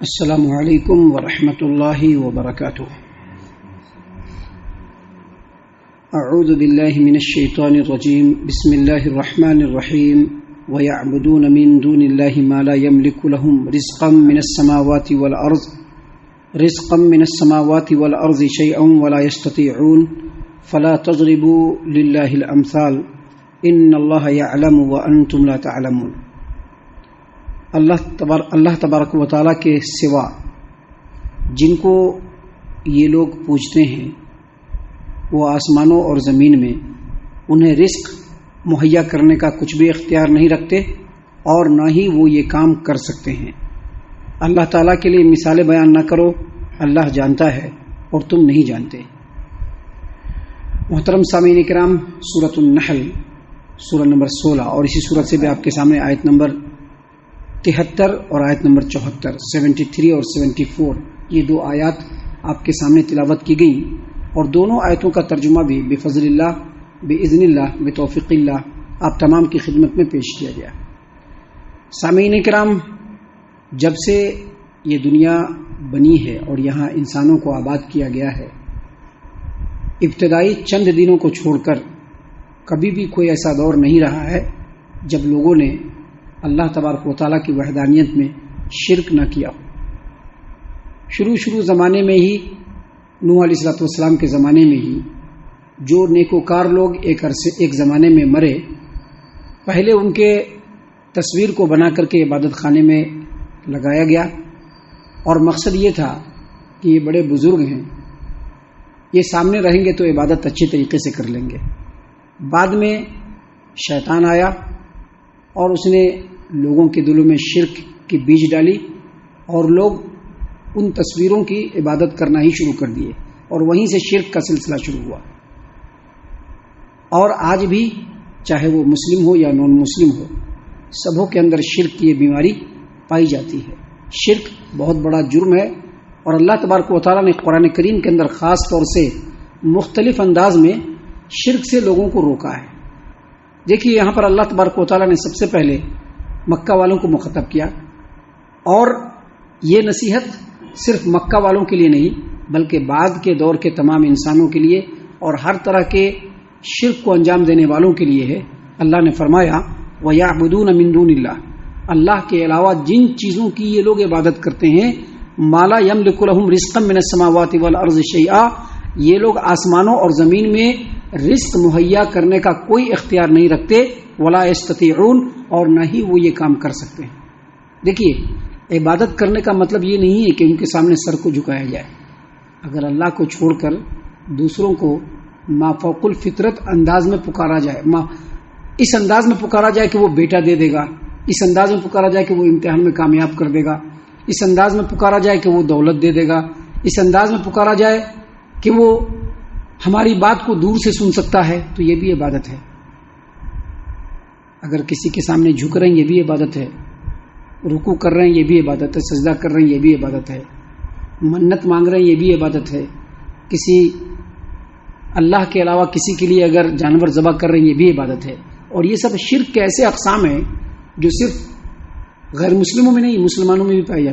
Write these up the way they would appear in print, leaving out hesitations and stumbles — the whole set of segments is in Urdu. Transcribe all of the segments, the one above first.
السلام علیکم ورحمۃ اللہ وبرکاتہ۔ اعوذ باللہ من الشیطان الرجیم، بسم اللہ الرحمن الرحیم۔ وَيَعْبُدُونَ مِن دُونِ اللَّهِ مَا لَا يَمْلِكُ لَهُمْ رِزْقًا مِنَ السَّمَاوَاتِ وَالْأَرْضِ شَيْئًا وَلَا يَسْتَطِيعُونَ فَلَا تَضْرِبُوا لِلَّهِ الْأَمْثَالَ إِنَّ اللَّهَ يَعْلَمُ وَأَنْتُمْ لَا تَعْلَمُونَ۔ اللہ تبارک و تعالیٰ کے سوا جن کو یہ لوگ پوجتے ہیں وہ آسمانوں اور زمین میں انہیں رزق مہیا کرنے کا کچھ بھی اختیار نہیں رکھتے اور نہ ہی وہ یہ کام کر سکتے ہیں۔ اللہ تعالیٰ کے لیے مثالیں بیان نہ کرو، اللہ جانتا ہے اور تم نہیں جانتے۔ محترم سامعین کرام، سورۃ النحل سورہ نمبر 16 اور اسی سورت سے بھی آپ کے سامنے آیت نمبر 73 اور آیت نمبر 74 73 اور 74 یہ دو آیات آپ کے سامنے تلاوت کی گئیں، اور دونوں آیتوں کا ترجمہ بھی بفضل اللہ، باذن اللہ، بتوفیق اللہ آپ تمام کی خدمت میں پیش کیا گیا۔ سامعین کرام، جب سے یہ دنیا بنی ہے اور یہاں انسانوں کو آباد کیا گیا ہے، ابتدائی چند دنوں کو چھوڑ کر کبھی بھی کوئی ایسا دور نہیں رہا ہے جب لوگوں نے اللہ تبارک و تعالیٰ کی وحدانیت میں شرک نہ کیا۔ شروع زمانے میں ہی، نوح علیہ السلام کے زمانے میں ہی جو نیکوکار لوگ ایک زمانے میں مرے، پہلے ان کے تصویر کو بنا کر کے عبادت خانے میں لگایا گیا، اور مقصد یہ تھا کہ یہ بڑے بزرگ ہیں، یہ سامنے رہیں گے تو عبادت اچھے طریقے سے کر لیں گے۔ بعد میں شیطان آیا اور اس نے لوگوں کے دلوں میں شرک کی بیج ڈالی، اور لوگ ان تصویروں کی عبادت کرنا ہی شروع کر دیے، اور وہیں سے شرک کا سلسلہ شروع ہوا۔ اور آج بھی چاہے وہ مسلم ہو یا نان مسلم ہو، سبوں کے اندر شرک کی یہ بیماری پائی جاتی ہے۔ شرک بہت بڑا جرم ہے، اور اللہ تبارک و تعالیٰ نے قرآن کریم کے اندر خاص طور سے مختلف انداز میں شرک سے لوگوں کو روکا ہے۔ دیکھیے، یہاں پر اللہ تبارک و تعالیٰ نے سب سے پہلے مکہ والوں کو مخاطب کیا، اور یہ نصیحت صرف مکہ والوں کے لیے نہیں بلکہ بعد کے دور کے تمام انسانوں کے لیے اور ہر طرح کے شرک کو انجام دینے والوں کے لیے ہے۔ اللہ نے فرمایا وَيَعْبُدُونَ مِن دُونِ اللَّهِ، اللہ کے علاوہ جن چیزوں کی یہ لوگ عبادت کرتے ہیں، مَا لَا يَمْلِكُ لَهُمْ رِزْقًا مِنَ السَّمَاوَاتِ وَالْأَرْضِ شَيْئًا، یہ لوگ آسمانوں اور زمین میں رزق مہیا کرنے کا کوئی اختیار نہیں رکھتے، وَلَا يَسْتَطِيعُونَ، اور نہ ہی وہ یہ کام کر سکتے ہیں۔ دیکھیے، عبادت کرنے کا مطلب یہ نہیں ہے کہ ان کے سامنے سر کو جھکایا جائے۔ اگر اللہ کو چھوڑ کر دوسروں کو ما فوق الفطرت انداز میں پکارا جائے، اس انداز میں پکارا جائے کہ وہ بیٹا دے دے گا، اس انداز میں پکارا جائے کہ وہ امتحان میں کامیاب کر دے گا، اس انداز میں پکارا جائے کہ وہ دولت دے دے گا، اس انداز میں پکارا جائے کہ وہ ہماری بات کو دور سے سن سکتا ہے، تو یہ بھی عبادت ہے۔ اگر کسی کے سامنے جھک رہے ہیں، یہ بھی عبادت ہے۔ رکوع کر رہے ہیں، یہ بھی عبادت ہے۔ سجدہ کر رہے ہیں، یہ بھی عبادت ہے۔ منت مانگ رہے ہیں، یہ بھی عبادت ہے۔ کسی اللہ کے علاوہ کسی کے لیے اگر جانور ذبح کر رہے ہیں، یہ بھی عبادت ہے۔ اور یہ سب شرک کے ایسے اقسام ہیں جو صرف غیر مسلموں میں نہیں، مسلمانوں میں بھی پائے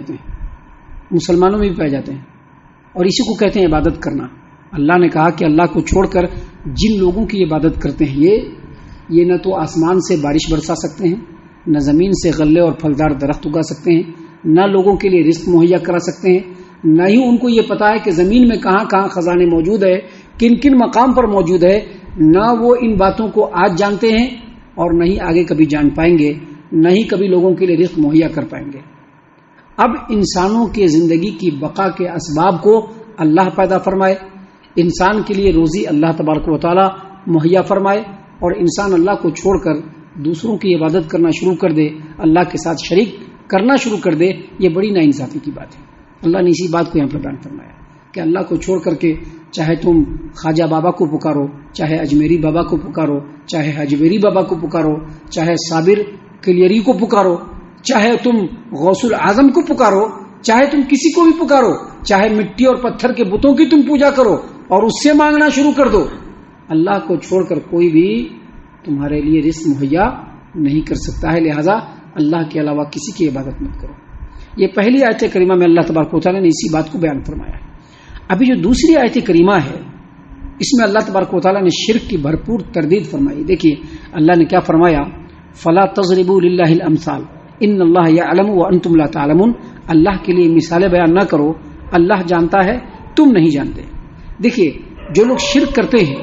جاتے ہیں، اور اسی کو کہتے ہیں عبادت کرنا۔ اللہ نے کہا کہ اللہ کو چھوڑ کر جن لوگوں کی عبادت کرتے ہیں، یہ نہ تو آسمان سے بارش برسا سکتے ہیں، نہ زمین سے غلے اور پھلدار درخت اگا سکتے ہیں، نہ لوگوں کے لیے رزق مہیا کرا سکتے ہیں، نہ ہی ان کو یہ پتا ہے کہ زمین میں کہاں کہاں خزانے موجود ہے، کن کن مقام پر موجود ہے۔ نہ وہ ان باتوں کو آج جانتے ہیں، اور نہ ہی آگے کبھی جان پائیں گے، نہ ہی کبھی لوگوں کے لیے رزق مہیا کر پائیں گے۔ اب انسانوں کے زندگی کی بقا کے اسباب کو اللہ پیدا فرمائے، انسان کے لیے روزی اللہ تبارک و تعالی مہیا فرمائے، اور انسان اللہ کو چھوڑ کر دوسروں کی عبادت کرنا شروع کر دے، اللہ کے ساتھ شریک کرنا شروع کر دے، یہ بڑی ناانصافی کی بات ہے۔ اللہ نے اسی بات کو یہاں پر بیان فرمایا کہ اللہ کو چھوڑ کر کے چاہے تم خواجہ بابا کو پکارو، چاہے اجمیری بابا کو پکارو، چاہے حجویری بابا کو پکارو، چاہے صابر کلیری کو پکارو، چاہے تم غوث العظم کو پکارو، چاہے تم کسی کو بھی پکارو، چاہے مٹی اور پتھر کے بتوں کی تم پوجا کرو اور اس سے مانگنا شروع کر دو، اللہ کو چھوڑ کر کوئی بھی تمہارے لیے رزق مہیا نہیں کر سکتا ہے۔ لہذا اللہ کے علاوہ کسی کی عبادت مت کرو۔ یہ پہلی آیت کریمہ میں اللہ تبارک و تعالیٰ نے اسی بات کو بیان فرمایا ہے۔ ابھی جو دوسری آیت کریمہ ہے اس میں اللہ تبارک و تعالیٰ نے شرک کی بھرپور تردید فرمائی۔ دیکھیے اللہ نے کیا فرمایا، فلا تضربوا للہ الامثال ان اللہ یعلم وانتم لا تعلمون، اللہ کے لیے مثالیں بیان نہ کرو، اللہ جانتا ہے تم نہیں جانتے۔ دیکھیے جو لوگ شرک کرتے ہیں،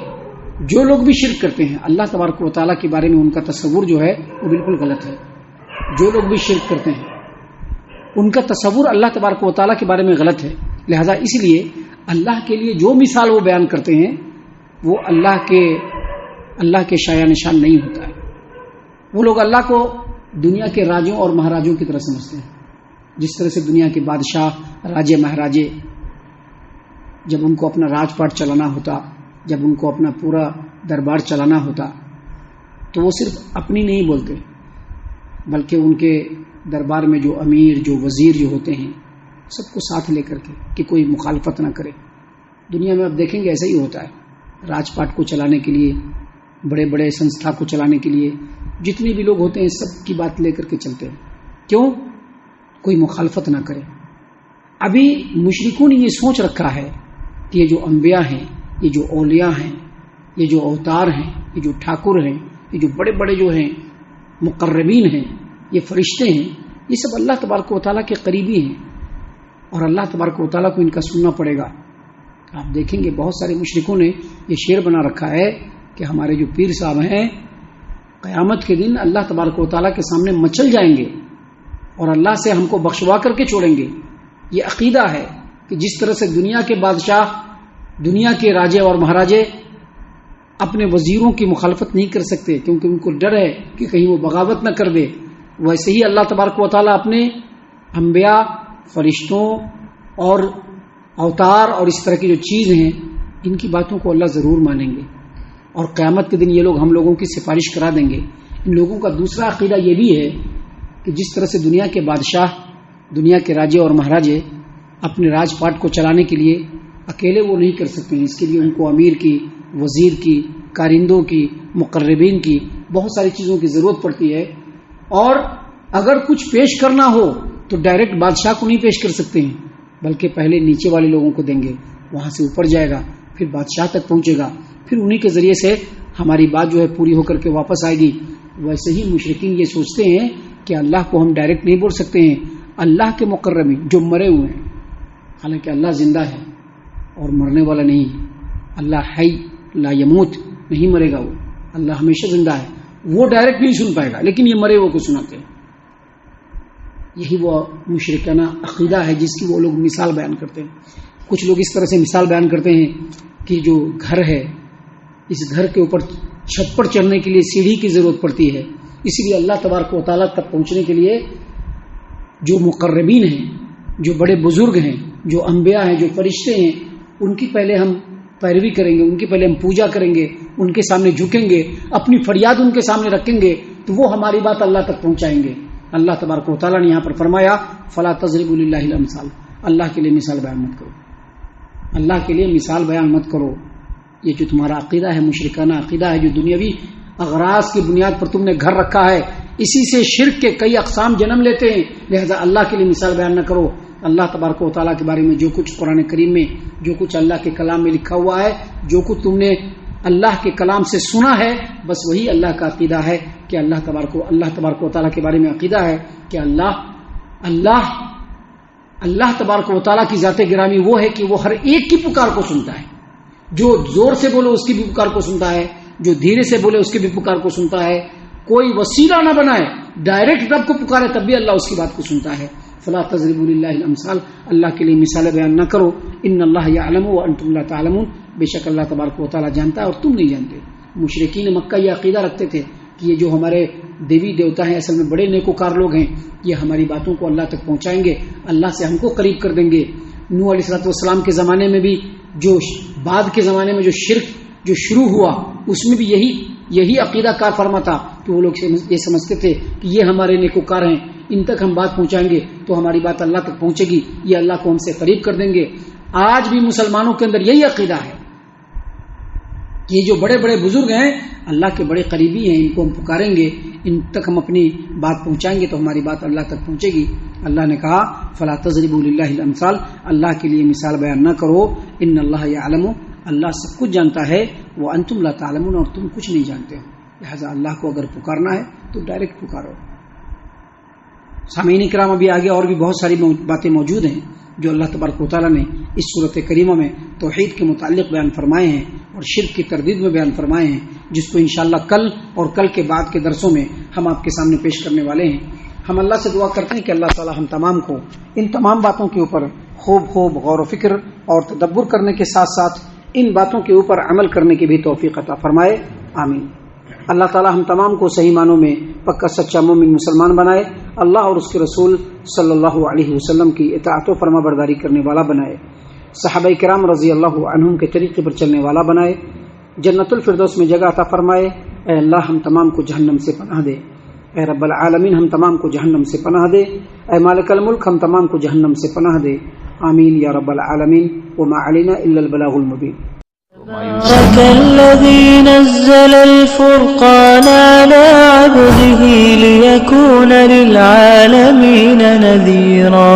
جو لوگ بھی شرک کرتے ہیں، اللہ تبارک و تعالیٰ کے بارے میں ان کا تصور جو ہے وہ بالکل غلط ہے۔ جو لوگ بھی شرک کرتے ہیں ان کا تصور اللہ تبارک و تعالیٰ کے بارے میں غلط ہے، لہذا اس لیے اللہ کے لیے جو مثال وہ بیان کرتے ہیں وہ اللہ کے شایع نشان نہیں ہوتا ہے۔ وہ لوگ اللہ کو دنیا کے راجوں اور مہاراجوں کی طرح سمجھتے ہیں، جس طرح سے دنیا کے بادشاہ، راجے، مہاراجے جب ان کو اپنا راج پاٹ چلانا ہوتا، جب ان کو اپنا پورا دربار چلانا ہوتا تو وہ صرف اپنی نہیں بولتے، بلکہ ان کے دربار میں جو امیر، جو وزیر جو ہوتے ہیں سب کو ساتھ لے کر کے کہ کوئی مخالفت نہ کرے۔ دنیا میں اب دیکھیں گے ایسا ہی ہوتا ہے، راج پاٹ کو چلانے کے لیے، بڑے بڑے سنستھا کو چلانے کے لیے جتنے بھی لوگ ہوتے ہیں سب کی بات لے کر کے چلتے ہیں، کیوں؟ کوئی مخالفت نہ کرے۔ ابھی مشرکوں نے یہ سوچ رکھا ہے کہ یہ جو انبیاء ہیں، یہ جو اولیاء ہیں، یہ جو اوتار ہیں، یہ جو ٹھاکر ہیں، یہ جو بڑے بڑے جو ہیں مقربین ہیں، یہ فرشتے ہیں، یہ سب اللہ تبارک و تعالیٰ کے قریبی ہیں اور اللہ تبارک و تعالیٰ کو ان کا سننا پڑے گا۔ آپ دیکھیں گے بہت سارے مشرکوں نے یہ شعر بنا رکھا ہے کہ ہمارے جو پیر صاحب ہیں قیامت کے دن اللہ تبارک و تعالیٰ کے سامنے مچل جائیں گے اور اللہ سے ہم کو بخشوا کر کے چھوڑیں گے۔ یہ عقیدہ ہے کہ جس طرح سے دنیا کے بادشاہ، دنیا کے راجے اور مہاراجے اپنے وزیروں کی مخالفت نہیں کر سکتے کیونکہ ان کو ڈر ہے کہ کہیں وہ بغاوت نہ کر دے، ویسے ہی اللہ تبارک و تعالیٰ اپنے انبیاء، فرشتوں اور اوتار اور اس طرح کی جو چیز ہیں ان کی باتوں کو اللہ ضرور مانیں گے اور قیامت کے دن یہ لوگ ہم لوگوں کی سفارش کرا دیں گے۔ ان لوگوں کا دوسرا عقیدہ یہ بھی ہے کہ جس طرح سے دنیا کے بادشاہ، دنیا کے راجے اور مہاراجے اپنے راج پاٹ کو چلانے کے لیے اکیلے وہ نہیں کر سکتے ہیں، اس کے لیے ان کو امیر کی، وزیر کی، کارندوں کی، مقربین کی، بہت ساری چیزوں کی ضرورت پڑتی ہے، اور اگر کچھ پیش کرنا ہو تو ڈائریکٹ بادشاہ کو نہیں پیش کر سکتے ہیں بلکہ پہلے نیچے والے لوگوں کو دیں گے، وہاں سے اوپر جائے گا، پھر بادشاہ تک پہنچے گا، پھر انہی کے ذریعے سے ہماری بات جو ہے پوری ہو کر کے واپس آئے گی۔ ویسے ہی مشرکین یہ سوچتے ہیں کہ اللہ کو ہم ڈائریکٹ نہیں بول سکتے ہیں، اللہ کے مقربین جو مرے ہوئے ہیں، حالانکہ اللہ زندہ ہے اور مرنے والا نہیں ہے، اللہ حی لا یموت، نہیں مرے گا، وہ اللہ ہمیشہ زندہ ہے، وہ ڈائریکٹ نہیں سن پائے گا، لیکن یہ مرے ہوئے کو سناتے ہیں۔ یہی وہ مشرکانہ عقیدہ ہے جس کی وہ لوگ مثال بیان کرتے ہیں۔ کچھ لوگ اس طرح سے مثال بیان کرتے ہیں کہ جو گھر ہے، اس گھر کے اوپر چھت پر چڑھنے کے لیے سیڑھی کی ضرورت پڑتی ہے، اس لیے اللہ تبارک و تعالیٰ تک پہنچنے کے لیے جو مقربین ہیں، جو بڑے بزرگ ہیں، جو انبیاء ہیں، جو فرشتے ہیں، ان کی پہلے ہم پیروی کریں گے، ان کی پہلے ہم پوجا کریں گے، ان کے سامنے جھکیں گے، اپنی فریاد ان کے سامنے رکھیں گے تو وہ ہماری بات اللہ تک پہنچائیں گے۔ اللہ تبارک و تعالیٰ نے یہاں پر فرمایا فلا تضربوا للہ الامثال، اللہ کے لیے مثال بیان مت کرو، اللہ کے لیے مثال بیان مت کرو۔ یہ جو تمہارا عقیدہ ہے مشرکانہ عقیدہ ہے، جو دنیاوی اغراض کی بنیاد پر تم نے گھر رکھا ہے، اسی سے شرک کے کئی اقسام جنم لیتے ہیں، لہذا اللہ کے لیے مثال بیان نہ کرو۔ اللہ تبارک و تعالیٰ کے بارے میں جو کچھ قرآن کریم میں، جو کچھ اللہ کے کلام میں لکھا ہوا ہے، جو کچھ تم نے اللہ کے کلام سے سنا ہے، بس وہی اللہ کا عقیدہ ہے کہ اللہ تبارک و تعالیٰ کے بارے میں عقیدہ ہے کہ اللہ تبارک و تعالیٰ کی ذات گرامی وہ ہے کہ وہ ہر ایک کی پکار کو سنتا ہے، جو زور سے بولے اس کی بھی پکار کو سنتا ہے، جو دھیرے سے بولے اس کی بھی پکار کو سنتا ہے، کوئی وسیلہ نہ بنائے، ڈائریکٹ رب کو پکارے تب بھی اللہ اس کی بات کو سنتا ہے۔ فلا تضربوا للہ الامثال، اللہ کے لیے مثالیں بیان نہ کرو، ان اللہ یعلم وانتم لا تعلمون، بے شک اللہ تبارک و تعالیٰ جانتا ہے اور تم نہیں جانتے۔ مشرکین مکہ یہ عقیدہ رکھتے تھے کہ یہ جو ہمارے دیوی دیوتا ہیں اصل میں بڑے نیکوکار لوگ ہیں، یہ ہماری باتوں کو اللہ تک پہنچائیں گے، اللہ سے ہم کو قریب کر دیں گے۔ نوح علیہ الصلوۃ والسلام کے زمانے میں بھی، جو بعد کے زمانے میں جو شرک جو شروع ہوا، اس میں بھی یہی عقیدہ کار فرما تھا کہ وہ لوگ یہ سمجھتے تھے کہ یہ ہمارے نیکوکار ہیں، ان تک ہم بات پہنچائیں گے تو ہماری بات اللہ تک پہنچے گی، یہ اللہ کو ہم سے قریب کر دیں گے۔ آج بھی مسلمانوں کے اندر یہی عقیدہ ہے یہ جو بڑے بڑے بزرگ ہیں اللہ کے بڑے قریبی ہیں، ان کو ہم پکاریں گے، ان تک ہم اپنی بات پہنچائیں گے تو ہماری بات اللہ تک پہنچے گی۔ اللہ نے کہا فلا تضربوا للہ الامثال، اللہ کے لیے مثال بیان نہ کرو، ان اللہ یعلم، اللہ سب کچھ جانتا ہے، وانتم لا تعلمون، اور تم کچھ نہیں جانتے ہو، لہذا اللہ کو اگر پکارنا ہے تو ڈائریکٹ پکارو۔ سامعین کرام، ابھی آگے اور بھی بہت ساری باتیں موجود ہیں جو اللہ تبارک و تعالیٰ نے اس صورت کریمہ میں توحید کے متعلق بیان فرمائے ہیں اور شرک کی تردید میں بیان فرمائے ہیں، جس کو انشاءاللہ کل اور کل کے بعد کے درسوں میں ہم آپ کے سامنے پیش کرنے والے ہیں۔ ہم اللہ سے دعا کرتے ہیں کہ اللہ تعالیٰ ہم تمام کو ان تمام باتوں کے اوپر خوب غور و فکر اور تدبر کرنے کے ساتھ ساتھ ان باتوں کے اوپر عمل کرنے کی بھی توفیق عطا فرمائے، آمین۔ اللہ تعالیٰ ہم تمام کو صحیح معنوں میں پکا سچا مومن مسلمان بنائے، اللہ اور اس کے رسول صلی اللہ علیہ وسلم کی اطاعت و فرما برداری کرنے والا بنائے، صحابہ کرام رضی اللہ عنہم کے طریقے پر چلنے والا بنائے، جنت الفردوس میں جگہ عطا فرمائے۔ اے اللہ ہم تمام کو جہنم سے پناہ دے، اے رب العالمین ہم تمام کو جہنم سے پناہ دے، اے مالک الملک ہم تمام کو جہنم سے پناہ دے، آمین یا رب العالمین۔ وما علینا الا البلاغ المبین۔ تبارك الذي نزل الفرقان على عبده ليكون للعالمين نذيرا